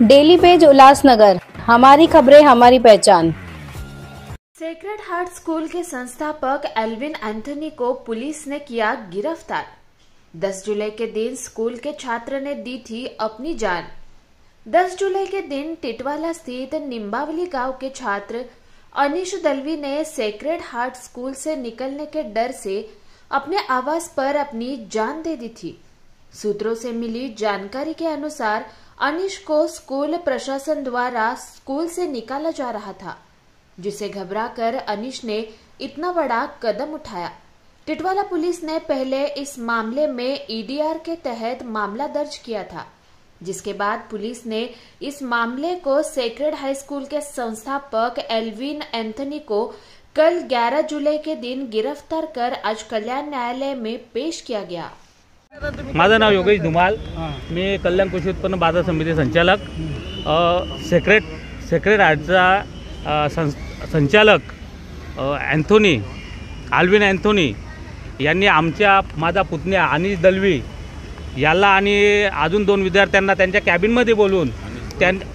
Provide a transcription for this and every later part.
Daily page Ulhasnagar, हमारी खबरें हमारी पहचान। सेक्रेड हार्ट स्कूल के संस्थापक एल्विन एंथनी को पुलिस ने किया गिरफ्तार। 10 जुलाई के दिन स्कूल के छात्र ने दी थी अपनी जान। 10 जुलाई के दिन टिटवाला स्थित निम्बावली गांव के छात्र अनीश दलवी ने सेक्रेड हार्ट स्कूल से निकलने के डर से अपने आवास पर अपनी जान दे दी थी। सूत्रों से मिली जानकारी के अनुसार अनीश को स्कूल प्रशासन द्वारा स्कूल से निकाला जा रहा था, जिसे घबराकर अनीश ने इतना बड़ा कदम उठाया। टिटवाला पुलिस ने पहले इस मामले में ईडीआर के तहत मामला दर्ज किया था, जिसके बाद पुलिस ने इस मामले को सेक्रेड हाई स्कूल के संस्थापक एल्विन एंथनी को कल 11 जुलाई के दिन गिरफ्तार कर आज कल्याण न्यायालय में पेश किया गया। माझं नाव योगेश धुमाल, मी कल्याण कृषी उत्पन्न बाजार समिती संचालक। सेक्रेड हार्टचा संचालक एंथोनी एल्विन एंथोनी यांनी माझा पुतण्या अनीश दलवी याला आणि अजून 2 विद्यार्थ्यांना त्यांच्या कॅबिनमध्ये बोलवून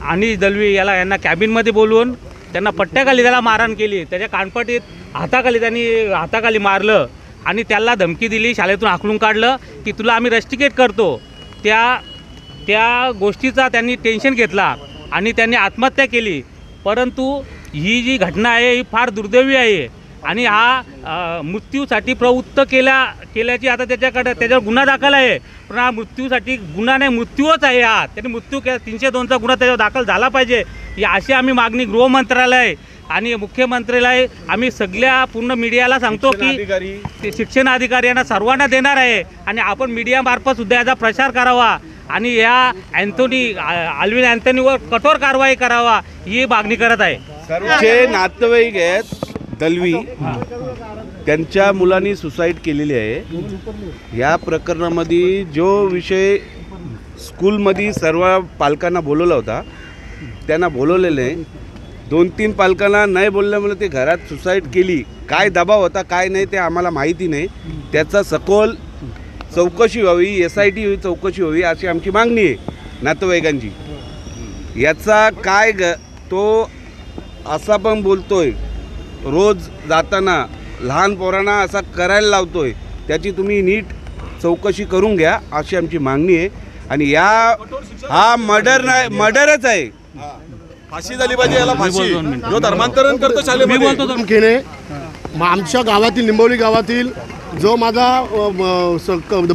अनीश दलवी यांना कॅबिनमध्ये बोलवून त्यांना पट्ट्याखाली त्याला मारहाण केली। त्याच्या कानपटीत हाताखाली मारलं आणि त्याला धमकी दिली, शाळेतून हाकलून काढलं की तुला आम्ही रस्टिकेट करतो। त्या गोष्टीचा त्यांनी टेन्शन घेतला आणि त्यांनी आत्महत्या केली। परंतु ही जी घटना आहे ही फार दुर्दैवी आहे आणि हा मृत्यूसाठी प्रवृत्त केल्याची आता त्याच्यावर गुन्हा दाखल आहे। पण हा मृत्यूसाठी गुन्हा नाही, मृत्यूच आहे हा। त्यांनी मृत्यू केला, 302चा गुन्हा त्याच्यावर दाखल झाला पाहिजे, ही अशी आम्ही मागणी गृहमंत्रालय आणि मुख्यमंत्र्याला आम्ही सगळ्या पूर्ण मीडियाला सांगतो की शिक्षण अधिकारी यांना सर्वांना देणार आहे आणि आपण मीडियामार्फत सुद्धा याचा प्रचार करावा आणि या एल्विन एंथनीवर कठोर कारवाई करावा ही मागणी करत आहे। जे नातेवाईक आहेत दलवी, त्यांच्या मुलांनी सुसाईड केलेली आहे। या प्रकरणामध्ये जो विषय स्कूलमध्ये सर्व पालकांना बोलवला होता त्यांना बोलवलेले 2-3 पालकांना नाही बोलल्यामुळे ते घरात सुसाईड केली। काय दबाव होता काय नाही ते आम्हाला माहिती नाही, त्याचा सखोल चौकशी व्हावी, SIT चौकशी व्हावी अशी आमची मागणी आहे नातेवाईकांची। याचा काय तो असा पण बोलतोय, रोज जाताना लहान पोरांना असा करायला लावतोय, त्याची तुम्ही नीट चौकशी करून घ्या अशी आमची मागणी आहे। आणि हा मर्डरच आहे, फाशी झाली पाहिजे याला, फाशी जो धर्मांतरण करतो शालेमध्ये। आमच्या गावातील निंबवली गावातील जो माझा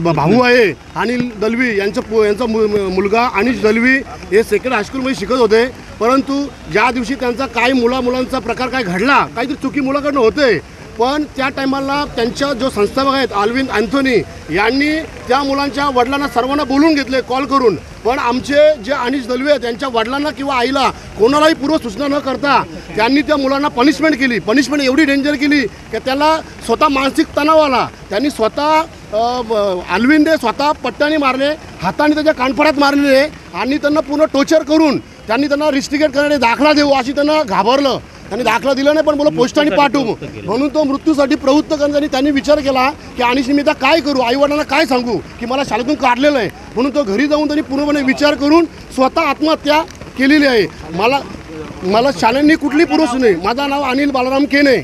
भाऊ आहे अनिल दलवी यांचा मुलगा अनीश दलवी हे सेक्रेड हायस्कूलमध्ये शिकत होते। परंतु ज्या दिवशी त्यांचा काही मुलांचा प्रकार काय घडला, काहीतरी चुकी मुलाकडनं होते, पण त्या टायमाला त्यांच्या जो संस्थापक आहेत एल्विन एंथनी यांनी त्या मुलांच्या वडिलांना सर्वांना बोलून घेतले कॉल करून। पण आमचे जे अनीश दलवी आहेत त्यांच्या वडिलांना किंवा आईला कोणालाही पूर्व सूचना न करता त्यांनी त्या मुलांना पनिशमेंट केली। पनिशमेंट एवढी डेंजर केली की त्याला स्वतः मानसिक तणाव आला। त्यांनी एल्विनने स्वतः पट्ट्याने मारले, हाताने त्याच्या कानफडात मारले आणि त्यांना पूर्ण टॉर्चर करून त्यांना रिस्ट्रिकेट करण्याने दाखला देऊ अशी त्यांना घाबरलं। त्यांनी दाखला दिला नाही, पण बोला पोस्टाने पाठवू म्हणून तो मृत्यूसाठी प्रवृत्त करण्यासाठी त्यांनी विचार केला की अनीशने मी आता काय करू, आईवडिलांना काय सांगू की मला शाळेतून काढलेलं आहे। म्हणून तो घरी जाऊन त्यांनी पूर्णपणे विचार करून स्वतः आत्महत्या केलेली आहे। मला शाळांनी कुठली पुरुष नाही। माझं नाव अनिल बालाराम केने।